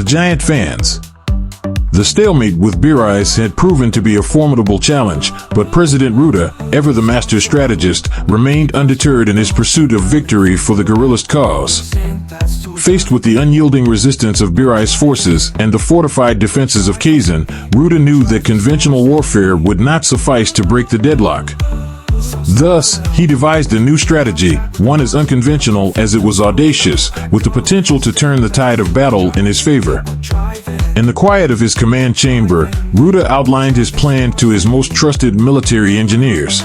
The giant fans. The stalemate with Birais had proven to be a formidable challenge, but President Ruda, ever the master strategist, remained undeterred in his pursuit of victory for the guerrillist cause. Faced with the unyielding resistance of Birais' forces and the fortified defenses of Kazan, Ruda knew that conventional warfare would not suffice to break the deadlock. Thus, he devised a new strategy, one as unconventional as it was audacious, with the potential to turn the tide of battle in his favor. In the quiet of his command chamber, Ruda outlined his plan to his most trusted military engineers.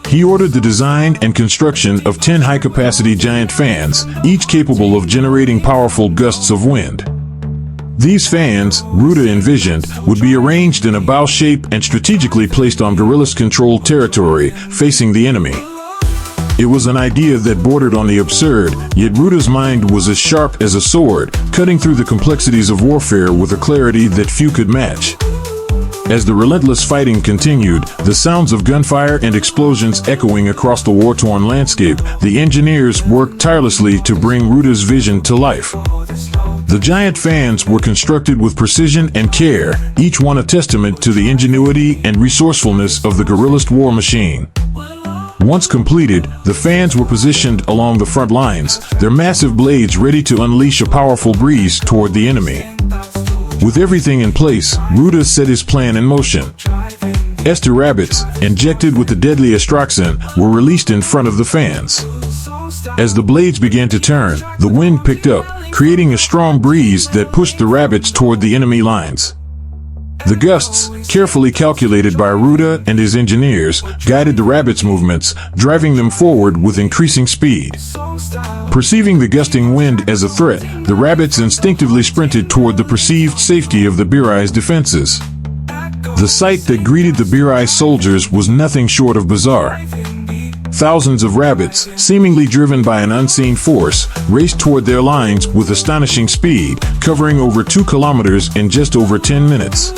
He ordered the design and construction of 10 high-capacity giant fans, each capable of generating powerful gusts of wind. These fans, Ruda envisioned, would be arranged in a bow shape and strategically placed on guerrillas-controlled territory, facing the enemy. It was an idea that bordered on the absurd, yet Ruda's mind was as sharp as a sword, cutting through the complexities of warfare with a clarity that few could match. As the relentless fighting continued, the sounds of gunfire and explosions echoing across the war-torn landscape, the engineers worked tirelessly to bring Ruda's vision to life. The giant fans were constructed with precision and care, each one a testament to the ingenuity and resourcefulness of the guerrillist war machine. Once completed, the fans were positioned along the front lines, their massive blades ready to unleash a powerful breeze toward the enemy. With everything in place, Ruda set his plan in motion. Ester rabbits, injected with the deadly astraxin, were released in front of the fans. As the blades began to turn, the wind picked up, creating a strong breeze that pushed the rabbits toward the enemy lines. The gusts, carefully calculated by Ruda and his engineers, guided the rabbits' movements, driving them forward with increasing speed. Perceiving the gusting wind as a threat, the rabbits instinctively sprinted toward the perceived safety of the Birais' defenses. The sight that greeted the Birais soldiers was nothing short of bizarre. Thousands of rabbits, seemingly driven by an unseen force, raced toward their lines with astonishing speed, covering over 2 kilometers in just over 10 minutes.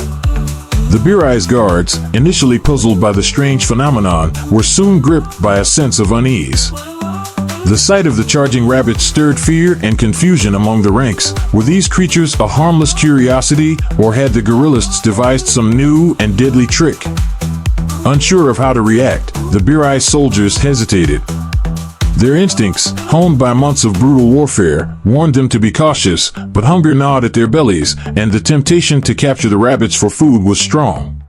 The Birais guards, initially puzzled by the strange phenomenon, were soon gripped by a sense of unease. The sight of the charging rabbits stirred fear and confusion among the ranks. Were these creatures a harmless curiosity, or had the guerrillists devised some new and deadly trick? Unsure of how to react, the Birais soldiers hesitated. Their instincts, honed by months of brutal warfare, warned them to be cautious, but hunger gnawed at their bellies, and the temptation to capture the rabbits for food was strong.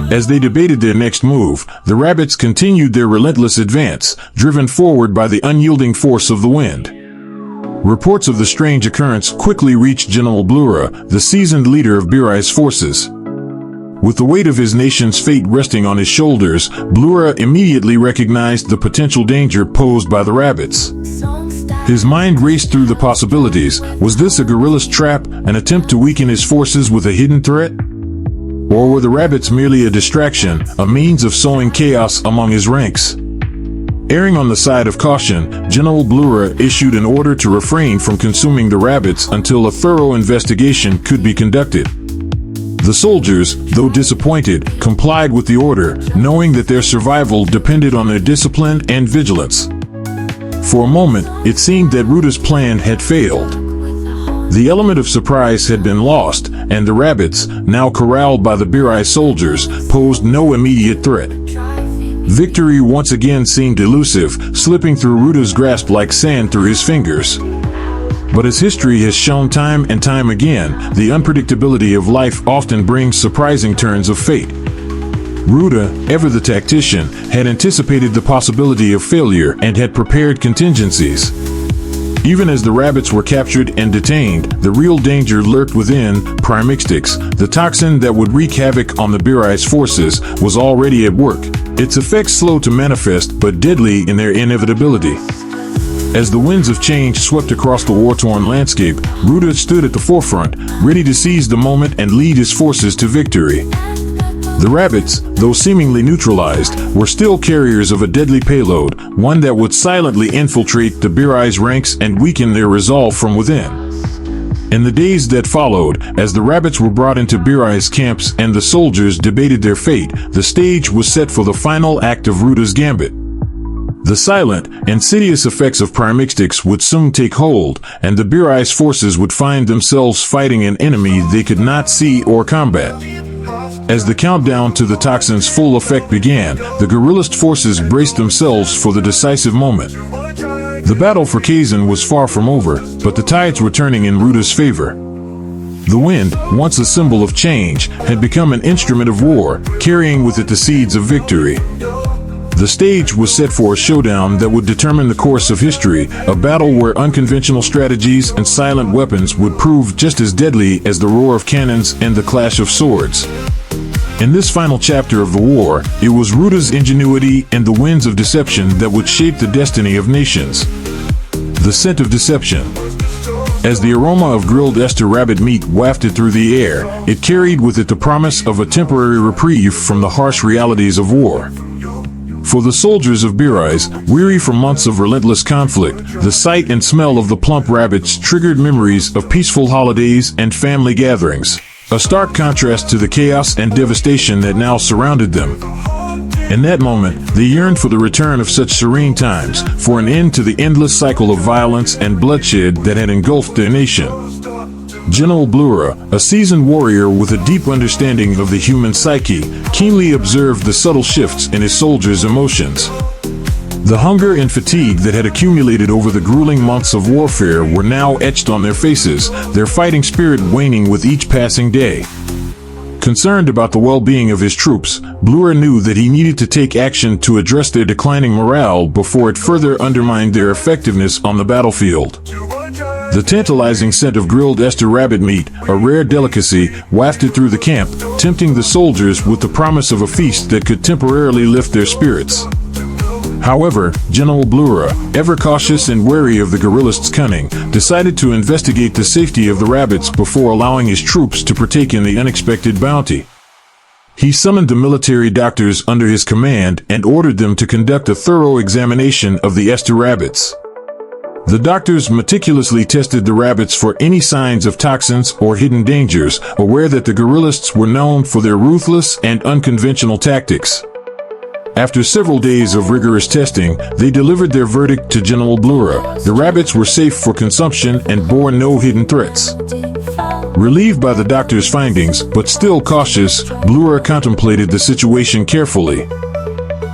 As they debated their next move, the rabbits continued their relentless advance, driven forward by the unyielding force of the wind. Reports of the strange occurrence quickly reached General Blura, the seasoned leader of Birais' forces. With the weight of his nation's fate resting on his shoulders, Blura immediately recognized the potential danger posed by the rabbits. His mind raced through the possibilities. Was this a guerrilla's trap, an attempt to weaken his forces with a hidden threat? Or were the rabbits merely a distraction, a means of sowing chaos among his ranks? Erring on the side of caution, General Blura issued an order to refrain from consuming the rabbits until a thorough investigation could be conducted. The soldiers, though disappointed, complied with the order, knowing that their survival depended on their discipline and vigilance. For a moment, it seemed that Ruda's plan had failed. The element of surprise had been lost, and the rabbits, now corralled by the Birais soldiers, posed no immediate threat. Victory once again seemed elusive, slipping through Ruda's grasp like sand through his fingers. But as history has shown time and time again, the unpredictability of life often brings surprising turns of fate. Ruda, ever the tactician, had anticipated the possibility of failure and had prepared contingencies. Even as the rabbits were captured and detained, the real danger lurked within. Primixtix, the toxin that would wreak havoc on the Birais forces, was already at work, its effects slow to manifest but deadly in their inevitability. As the winds of change swept across the war-torn landscape, Ruda stood at the forefront, ready to seize the moment and lead his forces to victory. The rabbits, though seemingly neutralized, were still carriers of a deadly payload, one that would silently infiltrate the Birais ranks and weaken their resolve from within. In the days that followed, as the rabbits were brought into Birais camps and the soldiers debated their fate, the stage was set for the final act of Ruda's gambit. The silent, insidious effects of primixtics would soon take hold, and the Birais forces would find themselves fighting an enemy they could not see or combat. As the countdown to the toxin's full effect began, the guerrillist forces braced themselves for the decisive moment. The battle for Kazan was far from over, but the tides were turning in Ruda's favor. The wind, once a symbol of change, had become an instrument of war, carrying with it the seeds of victory. The stage was set for a showdown that would determine the course of history, a battle where unconventional strategies and silent weapons would prove just as deadly as the roar of cannons and the clash of swords. In this final chapter of the war, it was Ruda's ingenuity and the winds of deception that would shape the destiny of nations. The scent of deception. As the aroma of grilled Ester rabbit meat wafted through the air, it carried with it the promise of a temporary reprieve from the harsh realities of war. For the soldiers of Birais, weary from months of relentless conflict, the sight and smell of the plump rabbits triggered memories of peaceful holidays and family gatherings, a stark contrast to the chaos and devastation that now surrounded them. In that moment, they yearned for the return of such serene times, for an end to the endless cycle of violence and bloodshed that had engulfed their nation. General Blura, a seasoned warrior with a deep understanding of the human psyche, keenly observed the subtle shifts in his soldiers' emotions. The hunger and fatigue that had accumulated over the grueling months of warfare were now etched on their faces, their fighting spirit waning with each passing day. Concerned about the well-being of his troops, Blura knew that he needed to take action to address their declining morale before it further undermined their effectiveness on the battlefield. The tantalizing scent of grilled Ester rabbit meat, a rare delicacy, wafted through the camp, tempting the soldiers with the promise of a feast that could temporarily lift their spirits. However, General Blura, ever cautious and wary of the guerrillists' cunning, decided to investigate the safety of the rabbits before allowing his troops to partake in the unexpected bounty. He summoned the military doctors under his command and ordered them to conduct a thorough examination of the Ester rabbits. The doctors meticulously tested the rabbits for any signs of toxins or hidden dangers, aware that the guerrillists were known for their ruthless and unconventional tactics. After several days of rigorous testing, they delivered their verdict to General Blura. The rabbits were safe for consumption and bore no hidden threats. Relieved by the doctor's findings, but still cautious, Blura contemplated the situation carefully.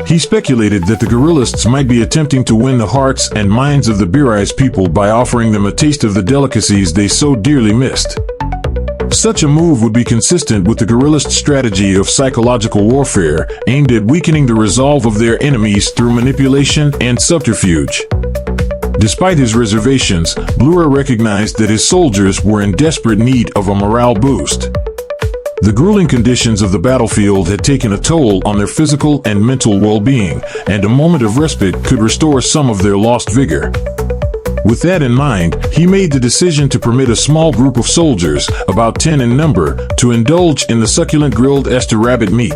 He speculated that the guerrillists might be attempting to win the hearts and minds of the Birais people by offering them a taste of the delicacies they so dearly missed. Such a move would be consistent with the guerrillist strategy of psychological warfare, aimed at weakening the resolve of their enemies through manipulation and subterfuge. Despite his reservations, Blura recognized that his soldiers were in desperate need of a morale boost. The grueling conditions of the battlefield had taken a toll on their physical and mental well-being, and a moment of respite could restore some of their lost vigor. With that in mind, he made the decision to permit a small group of soldiers, about 10 in number, to indulge in the succulent grilled Ester rabbit meat.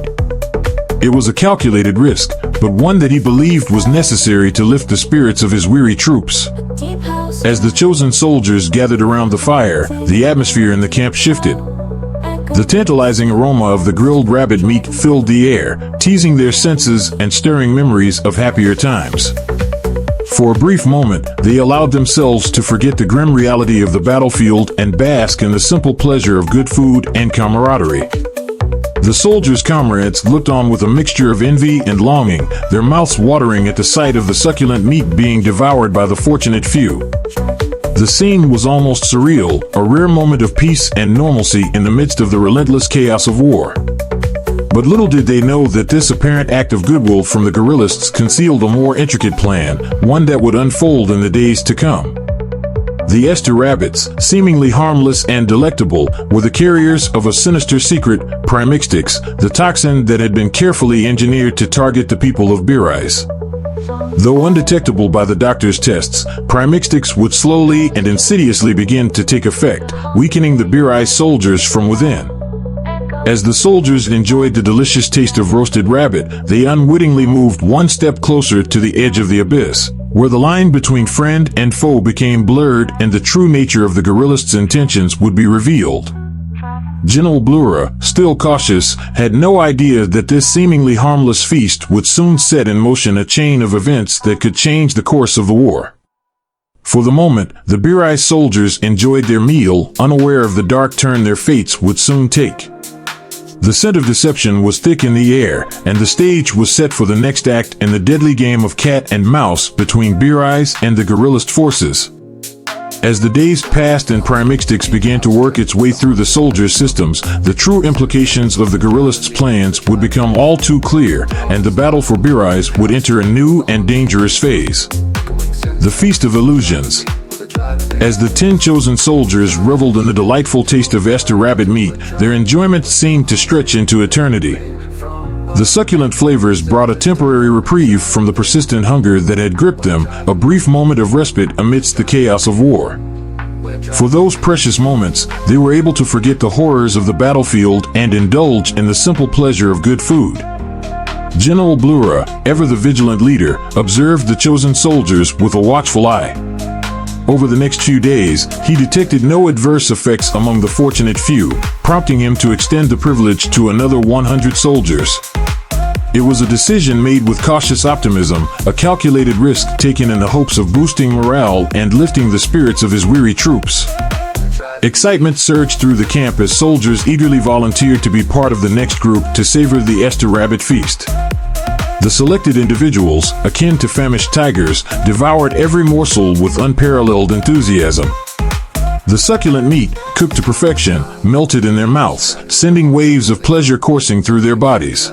It was a calculated risk, but one that he believed was necessary to lift the spirits of his weary troops. As the chosen soldiers gathered around the fire, the atmosphere in the camp shifted. The tantalizing aroma of the grilled rabbit meat filled the air, teasing their senses and stirring memories of happier times. For a brief moment, they allowed themselves to forget the grim reality of the battlefield and bask in the simple pleasure of good food and camaraderie. The soldiers' comrades looked on with a mixture of envy and longing, their mouths watering at the sight of the succulent meat being devoured by the fortunate few. The scene was almost surreal, a rare moment of peace and normalcy in the midst of the relentless chaos of war. But little did they know that this apparent act of goodwill from the guerrillists concealed a more intricate plan, one that would unfold in the days to come. The Ester rabbits, seemingly harmless and delectable, were the carriers of a sinister secret, primixtics, the toxin that had been carefully engineered to target the people of Birais. Though undetectable by the doctor's tests, primixtics would slowly and insidiously begin to take effect, weakening the Birais soldiers from within. As the soldiers enjoyed the delicious taste of roasted rabbit, they unwittingly moved one step closer to the edge of the abyss, where the line between friend and foe became blurred and the true nature of the guerrillists' intentions would be revealed. General Blura, still cautious, had no idea that this seemingly harmless feast would soon set in motion a chain of events that could change the course of the war. For the moment, the Birai soldiers enjoyed their meal, unaware of the dark turn their fates would soon take. The scent of deception was thick in the air, and the stage was set for the next act in the deadly game of cat and mouse between Birais and the guerrillist forces. As the days passed and Primixtix began to work its way through the soldiers' systems, the true implications of the guerrillists' plans would become all too clear, and the battle for Birais would enter a new and dangerous phase. The Feast of Illusions. As the 10 chosen soldiers reveled in the delightful taste of Esther rabbit meat, their enjoyment seemed to stretch into eternity. The succulent flavors brought a temporary reprieve from the persistent hunger that had gripped them, a brief moment of respite amidst the chaos of war. For those precious moments, they were able to forget the horrors of the battlefield and indulge in the simple pleasure of good food. General Blura, ever the vigilant leader, observed the chosen soldiers with a watchful eye. Over the next few days, he detected no adverse effects among the fortunate few, prompting him to extend the privilege to another 100 soldiers. It was a decision made with cautious optimism, a calculated risk taken in the hopes of boosting morale and lifting the spirits of his weary troops. Excitement surged through the camp as soldiers eagerly volunteered to be part of the next group to savor the Esther rabbit feast. The selected individuals, akin to famished tigers, devoured every morsel with unparalleled enthusiasm. The succulent meat, cooked to perfection, melted in their mouths, sending waves of pleasure coursing through their bodies.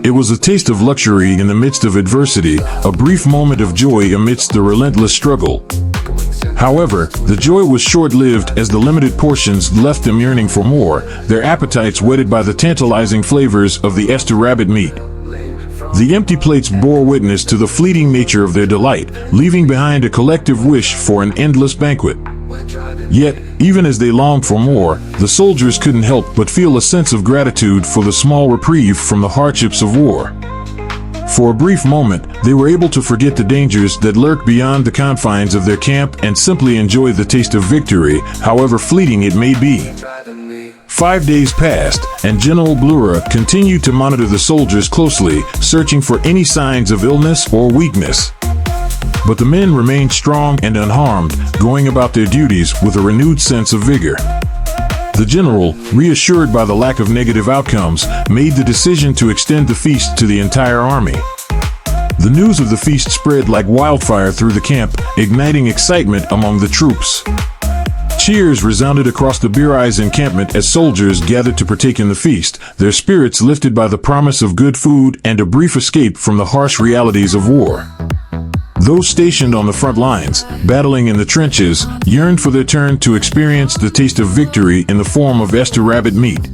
It was a taste of luxury in the midst of adversity, a brief moment of joy amidst the relentless struggle. However, the joy was short-lived as the limited portions left them yearning for more, their appetites whetted by the tantalizing flavors of the Esther rabbit meat. The empty plates bore witness to the fleeting nature of their delight, leaving behind a collective wish for an endless banquet. Yet, even as they longed for more, the soldiers couldn't help but feel a sense of gratitude for the small reprieve from the hardships of war. For a brief moment, they were able to forget the dangers that lurk beyond the confines of their camp and simply enjoy the taste of victory, however fleeting it may be. 5 days passed, and General Blura continued to monitor the soldiers closely, searching for any signs of illness or weakness. But the men remained strong and unharmed, going about their duties with a renewed sense of vigor. The general, reassured by the lack of negative outcomes, made the decision to extend the feast to the entire army. The news of the feast spread like wildfire through the camp, igniting excitement among the troops. Cheers resounded across the Birais encampment as soldiers gathered to partake in the feast, their spirits lifted by the promise of good food and a brief escape from the harsh realities of war. Those stationed on the front lines, battling in the trenches, yearned for their turn to experience the taste of victory in the form of Esther rabbit meat.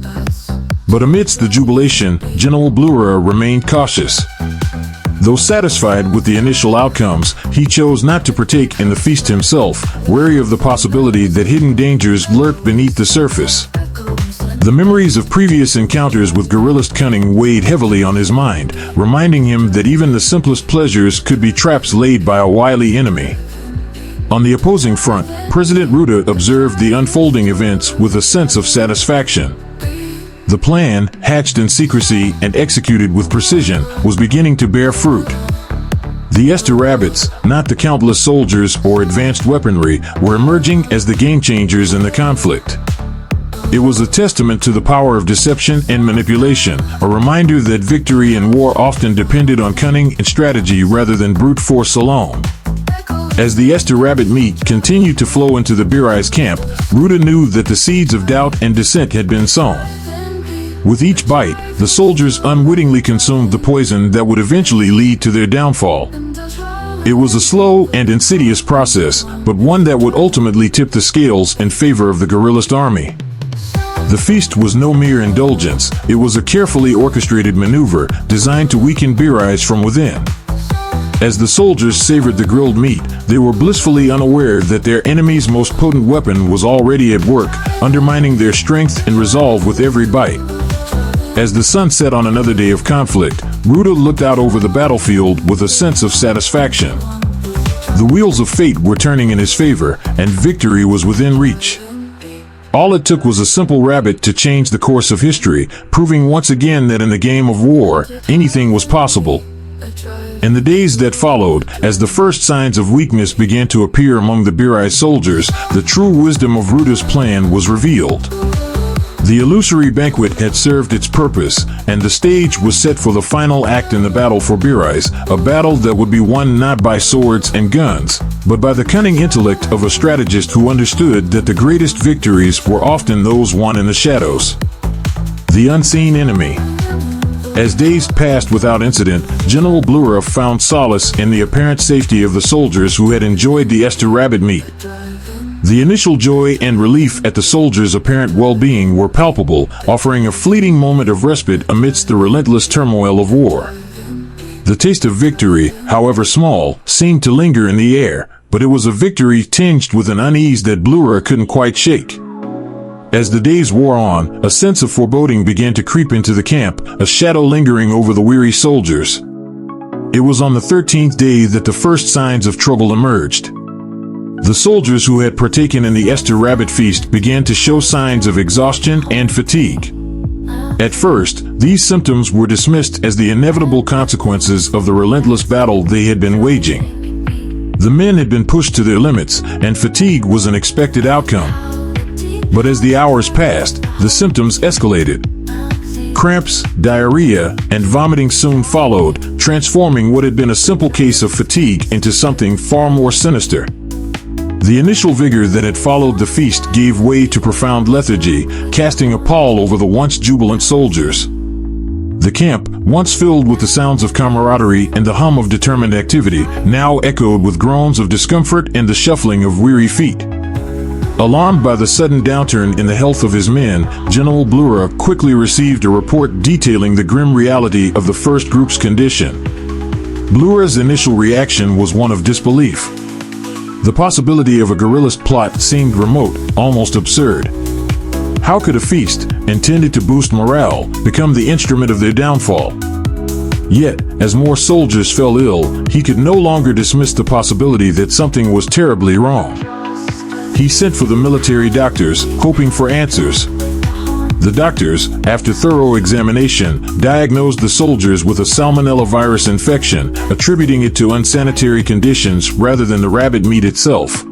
But amidst the jubilation, General Blura remained cautious. Though satisfied with the initial outcomes, he chose not to partake in the feast himself, wary of the possibility that hidden dangers lurked beneath the surface. The memories of previous encounters with guerrillist cunning weighed heavily on his mind, reminding him that even the simplest pleasures could be traps laid by a wily enemy. On the opposing front, President Ruda observed the unfolding events with a sense of satisfaction. The plan, hatched in secrecy and executed with precision, was beginning to bear fruit. The Esther rabbits, not the countless soldiers or advanced weaponry, were emerging as the game changers in the conflict. It was a testament to the power of deception and manipulation, a reminder that victory in war often depended on cunning and strategy rather than brute force alone. As the Esther rabbit meat continued to flow into the Birais camp, Ruda knew that the seeds of doubt and dissent had been sown. With each bite, the soldiers unwittingly consumed the poison that would eventually lead to their downfall. It was a slow and insidious process, but one that would ultimately tip the scales in favor of the guerrillist army. The feast was no mere indulgence, it was a carefully orchestrated maneuver designed to weaken Birais from within. As the soldiers savored the grilled meat, they were blissfully unaware that their enemy's most potent weapon was already at work, undermining their strength and resolve with every bite. As the sun set on another day of conflict, Ruda looked out over the battlefield with a sense of satisfaction. The wheels of fate were turning in his favor, and victory was within reach. All it took was a simple rabbit to change the course of history, proving once again that in the game of war, anything was possible. In the days that followed, as the first signs of weakness began to appear among the Birai soldiers, the true wisdom of Ruda's plan was revealed. The illusory banquet had served its purpose, and the stage was set for the final act in the battle for Birais, a battle that would be won not by swords and guns, but by the cunning intellect of a strategist who understood that the greatest victories were often those won in the shadows. The unseen enemy. As days passed without incident, General Blura found solace in the apparent safety of the soldiers who had enjoyed the Esther rabbit meat. The initial joy and relief at the soldiers' apparent well-being were palpable, offering a fleeting moment of respite amidst the relentless turmoil of war. The taste of victory, however small, seemed to linger in the air, but it was a victory tinged with an unease that Blura couldn't quite shake. As the days wore on, a sense of foreboding began to creep into the camp, a shadow lingering over the weary soldiers. It was on the 13th day that the first signs of trouble emerged. The soldiers who had partaken in the Esther rabbit feast began to show signs of exhaustion and fatigue. At first, these symptoms were dismissed as the inevitable consequences of the relentless battle they had been waging. The men had been pushed to their limits, and fatigue was an expected outcome. But as the hours passed, the symptoms escalated. Cramps, diarrhea, and vomiting soon followed, transforming what had been a simple case of fatigue into something far more sinister. The initial vigor that had followed the feast gave way to profound lethargy, casting a pall over the once jubilant soldiers. The camp, once filled with the sounds of camaraderie and the hum of determined activity, now echoed with groans of discomfort and the shuffling of weary feet. Alarmed by the sudden downturn in the health of his men, General Blura quickly received a report detailing the grim reality of the first group's condition. Blura's initial reaction was one of disbelief. The possibility of a guerrilist plot seemed remote, almost absurd. How could a feast, intended to boost morale, become the instrument of their downfall? Yet, as more soldiers fell ill, he could no longer dismiss the possibility that something was terribly wrong. He sent for the military doctors, hoping for answers. The doctors, after thorough examination, diagnosed the soldiers with a salmonella virus infection, attributing it to unsanitary conditions rather than the rabbit meat itself.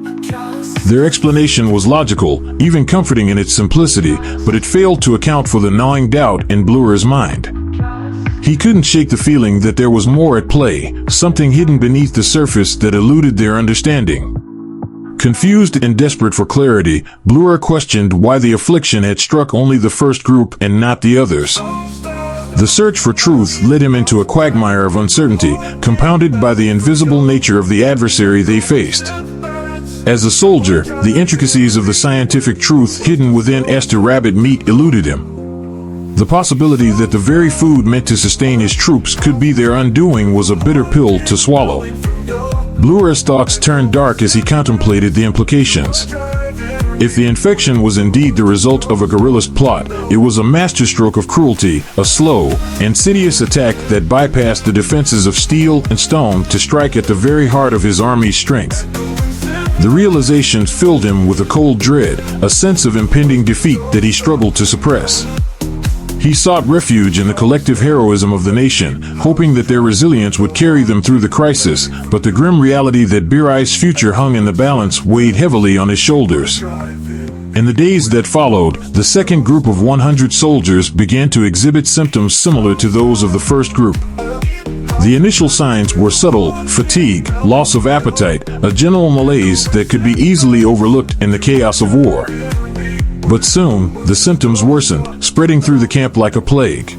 Their explanation was logical, even comforting in its simplicity, but it failed to account for the gnawing doubt in Blura's mind. He couldn't shake the feeling that there was more at play, something hidden beneath the surface that eluded their understanding. Confused and desperate for clarity, Blura questioned why the affliction had struck only the first group and not the others. The search for truth led him into a quagmire of uncertainty, compounded by the invisible nature of the adversary they faced. As a soldier, the intricacies of the scientific truth hidden within Esther rabbit meat eluded him. The possibility that the very food meant to sustain his troops could be their undoing was a bitter pill to swallow. Blura's thoughts turned dark as he contemplated the implications. If the infection was indeed the result of a guerrilla's plot, it was a masterstroke of cruelty, a slow, insidious attack that bypassed the defenses of steel and stone to strike at the very heart of his army's strength. The realization filled him with a cold dread, a sense of impending defeat that he struggled to suppress. He sought refuge in the collective heroism of the nation, hoping that their resilience would carry them through the crisis, but the grim reality that Birai's future hung in the balance weighed heavily on his shoulders. In the days that followed, the second group of 100 soldiers began to exhibit symptoms similar to those of the first group. The initial signs were subtle: fatigue, loss of appetite, a general malaise that could be easily overlooked in the chaos of war. But soon, the symptoms worsened, spreading through the camp like a plague.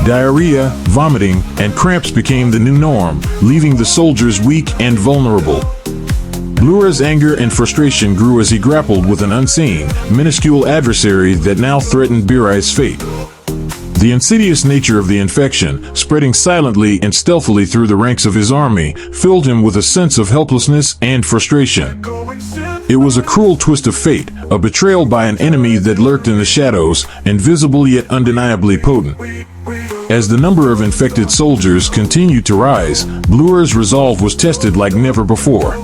Diarrhea, vomiting, and cramps became the new norm, leaving the soldiers weak and vulnerable. Blura's anger and frustration grew as he grappled with an unseen, minuscule adversary that now threatened Birai's fate. The insidious nature of the infection, spreading silently and stealthily through the ranks of his army, filled him with a sense of helplessness and frustration. It was a cruel twist of fate, a betrayal by an enemy that lurked in the shadows, invisible yet undeniably potent. As the number of infected soldiers continued to rise, Blura's resolve was tested like never before.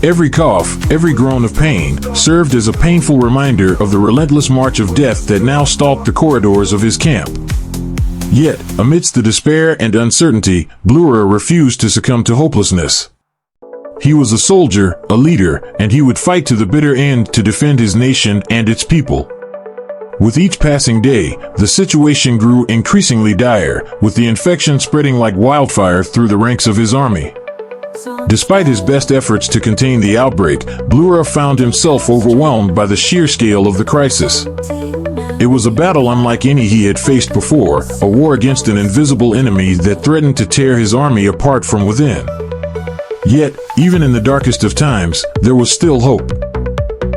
Every cough, every groan of pain, served as a painful reminder of the relentless march of death that now stalked the corridors of his camp. Yet, amidst the despair and uncertainty, Blura refused to succumb to hopelessness. He was a soldier, a leader, and he would fight to the bitter end to defend his nation and its people. With each passing day, the situation grew increasingly dire, with the infection spreading like wildfire through the ranks of his army. Despite his best efforts to contain the outbreak, Blura found himself overwhelmed by the sheer scale of the crisis. It was a battle unlike any he had faced before, a war against an invisible enemy that threatened to tear his army apart from within. Yet, even in the darkest of times, there was still hope.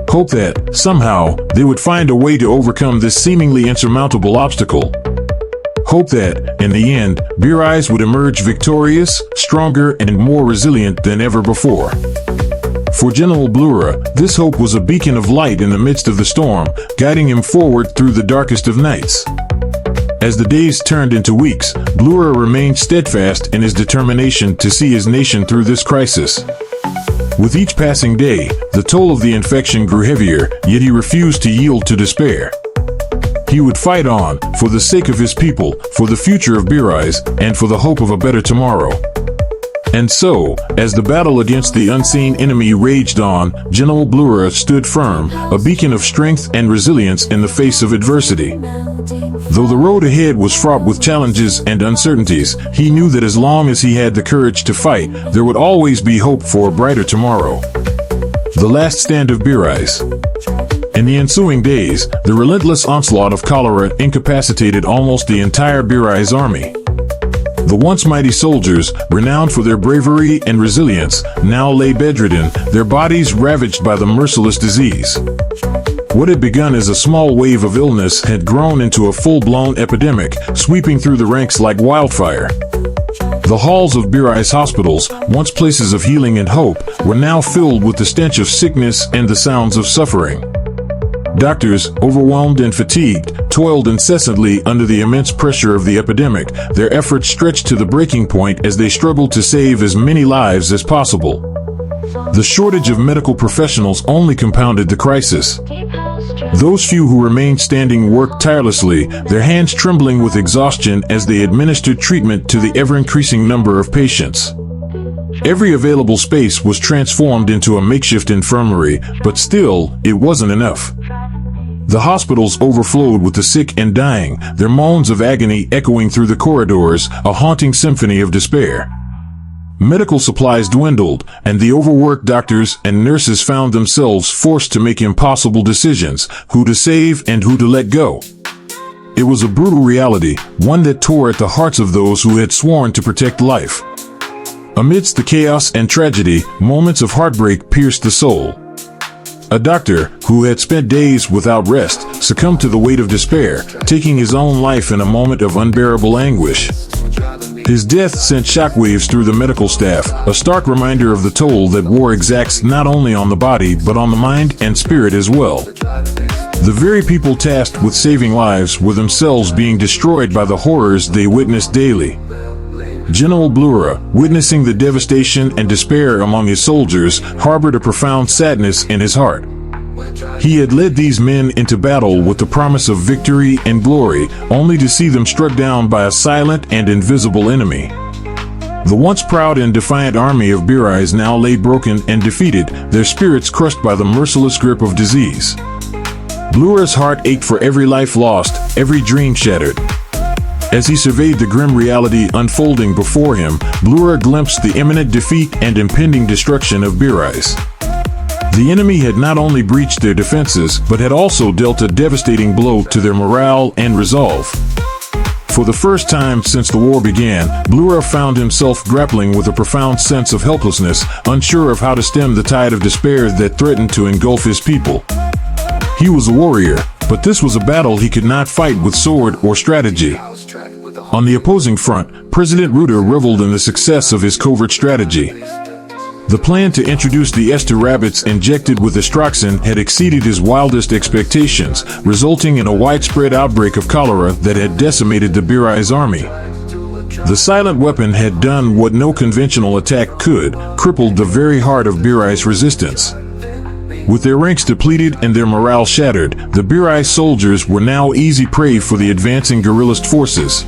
Hope that, somehow, they would find a way to overcome this seemingly insurmountable obstacle. Hope that, in the end, Beer Eyes would emerge victorious, stronger, and more resilient than ever before. For General Blura, this hope was a beacon of light in the midst of the storm, guiding him forward through the darkest of nights. As the days turned into weeks, Blura remained steadfast in his determination to see his nation through this crisis. With each passing day, the toll of the infection grew heavier, yet he refused to yield to despair. He would fight on, for the sake of his people, for the future of Beer Eyes, and for the hope of a better tomorrow. And so, as the battle against the unseen enemy raged on, General Blura stood firm, a beacon of strength and resilience in the face of adversity. Though the road ahead was fraught with challenges and uncertainties, he knew that as long as he had the courage to fight, there would always be hope for a brighter tomorrow. The last stand of Beer Eyes. In the ensuing days, the relentless onslaught of cholera incapacitated almost the entire Beer Eyes army. The once mighty soldiers, renowned for their bravery and resilience, now lay bedridden, their bodies ravaged by the merciless disease. What had begun as a small wave of illness had grown into a full-blown epidemic, sweeping through the ranks like wildfire. The halls of Beer Eyes hospitals, once places of healing and hope, were now filled with the stench of sickness and the sounds of suffering. Doctors, overwhelmed and fatigued, toiled incessantly under the immense pressure of the epidemic, their efforts stretched to the breaking point as they struggled to save as many lives as possible. The shortage of medical professionals only compounded the crisis. Those few who remained standing worked tirelessly, their hands trembling with exhaustion as they administered treatment to the ever-increasing number of patients. Every available space was transformed into a makeshift infirmary, but still, it wasn't enough. The hospitals overflowed with the sick and dying, their moans of agony echoing through the corridors, a haunting symphony of despair. Medical supplies dwindled, and the overworked doctors and nurses found themselves forced to make impossible decisions, who to save and who to let go. It was a brutal reality, one that tore at the hearts of those who had sworn to protect life. Amidst the chaos and tragedy, moments of heartbreak pierced the soul. A doctor, who had spent days without rest, succumbed to the weight of despair, taking his own life in a moment of unbearable anguish. His death sent shockwaves through the medical staff, a stark reminder of the toll that war exacts not only on the body but on the mind and spirit as well. The very people tasked with saving lives were themselves being destroyed by the horrors they witnessed daily. General Blura, witnessing the devastation and despair among his soldiers, harbored a profound sadness in his heart. He had led these men into battle with the promise of victory and glory, only to see them struck down by a silent and invisible enemy. The once proud and defiant army of Beer Eyes now lay broken and defeated, their spirits crushed by the merciless grip of disease. Blura's heart ached for every life lost, every dream shattered. As he surveyed the grim reality unfolding before him, Blura glimpsed the imminent defeat and impending destruction of Beer Eyes. The enemy had not only breached their defenses, but had also dealt a devastating blow to their morale and resolve. For the first time since the war began, Blura found himself grappling with a profound sense of helplessness, unsure of how to stem the tide of despair that threatened to engulf his people. He was a warrior, but this was a battle he could not fight with sword or strategy. On the opposing front, President Ruda reveled in the success of his covert strategy. The plan to introduce the Ester rabbits injected with astraxin had exceeded his wildest expectations, resulting in a widespread outbreak of cholera that had decimated the Beer Eyes army. The silent weapon had done what no conventional attack could, crippled the very heart of Birai's resistance. With their ranks depleted and their morale shattered, the Birai soldiers were now easy prey for the advancing guerrillist forces.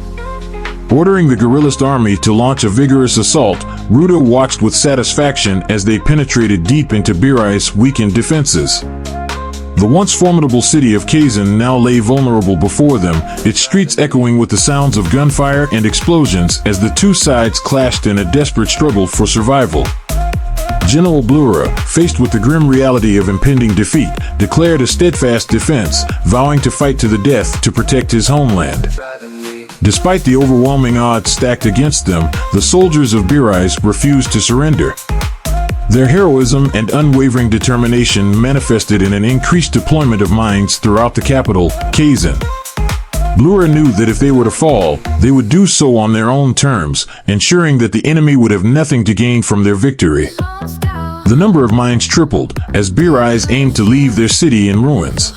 Ordering the guerrillist army to launch a vigorous assault, Ruda watched with satisfaction as they penetrated deep into Birai's weakened defenses. The once formidable city of Kazan now lay vulnerable before them, its streets echoing with the sounds of gunfire and explosions as the two sides clashed in a desperate struggle for survival. General Blura, faced with the grim reality of impending defeat, declared a steadfast defense, vowing to fight to the death to protect his homeland. Despite the overwhelming odds stacked against them, the soldiers of Birai refused to surrender. Their heroism and unwavering determination manifested in an increased deployment of mines throughout the capital, Kazan. Blura knew that if they were to fall, they would do so on their own terms, ensuring that the enemy would have nothing to gain from their victory. The number of mines tripled as Birai aimed to leave their city in ruins.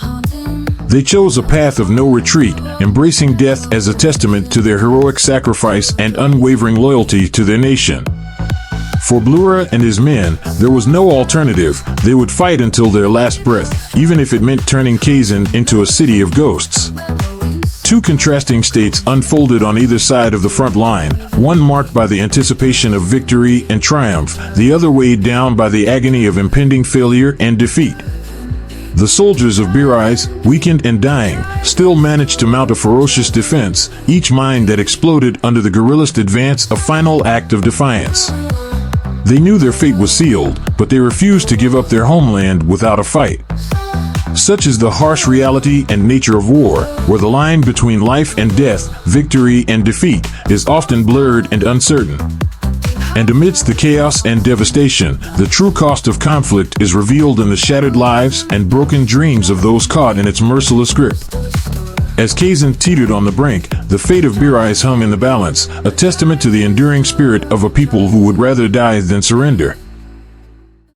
They chose a path of no retreat, embracing death as a testament to their heroic sacrifice and unwavering loyalty to their nation. For Blura and his men, there was no alternative. They would fight until their last breath, even if it meant turning Kazan into a city of ghosts. Two contrasting states unfolded on either side of the front line, one marked by the anticipation of victory and triumph, the other weighed down by the agony of impending failure and defeat. The soldiers of Birai, weakened and dying, still managed to mount a ferocious defense, each mine that exploded under the guerrillist advance a final act of defiance. They knew their fate was sealed, but they refused to give up their homeland without a fight. Such is the harsh reality and nature of war, where the line between life and death, victory and defeat, is often blurred and uncertain. And amidst the chaos and devastation, the true cost of conflict is revealed in the shattered lives and broken dreams of those caught in its merciless grip. As Kazan teetered on the brink, the fate of Birai hung in the balance, a testament to the enduring spirit of a people who would rather die than surrender.